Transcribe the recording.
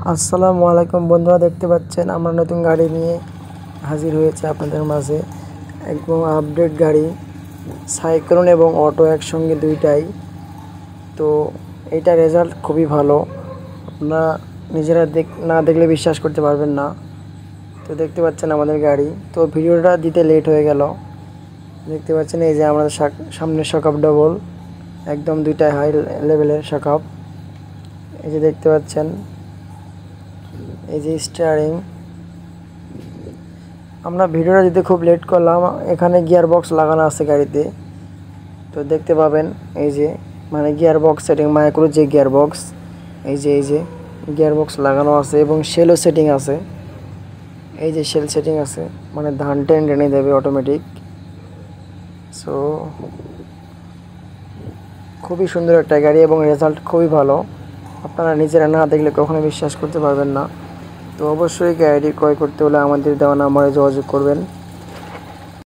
আসসালামু আলাইকুম বন্ধুরা, দেখতে পাচ্ছেন আমরা নতুন গাড়ি নিয়ে হাজির হয়েছে আপনাদের মাঝে। একদম আপডেট গাড়ি, সাইক্লোন এবং অটো একসঙ্গে দুইটাই। তো এইটা রেজাল্ট খুবই ভালো, আপনারা নিজেরা না দেখলে বিশ্বাস করতে পারবেন না। তো দেখতে পাচ্ছেন আমাদের গাড়ি। তো ভিডিওটা দিতে লেট হয়ে গেল। দেখতে পাচ্ছেন এই যে আমাদের সামনের শকআপ ডবল, একদম দুইটাই হাই লেভেলের শকআপ। এই যে দেখতে পাচ্ছেন, এই যে স্টিয়ারিং। আমরা ভিডিওটা দিতে খুব লেট করলাম, এখানে গিয়ার বক্স লাগানো আছে গাড়িতে। তো দেখতে পাবেন এই যে গিয়ার বক্স সেটিং, মাইক্রো যে গিয়ার বক্স, এই যে গিয়ার বক্স লাগানো আছে এবং শেলও সেটিং আছে। এই যে শেল সেটিং আছে, ধান টেনে দেবে অটোমেটিক। সো খুবই সুন্দর একটা গাড়ি এবং রেজাল্ট খুবই ভালো। আপনারা নিজেরা না দেখলে কখনো বিশ্বাস করতে পারবেন না। তো অবশ্যই গাড়ি ক্রয় করতে হলে আমাদের দেওয়া নাম্বারে যোগাযোগ করবেন।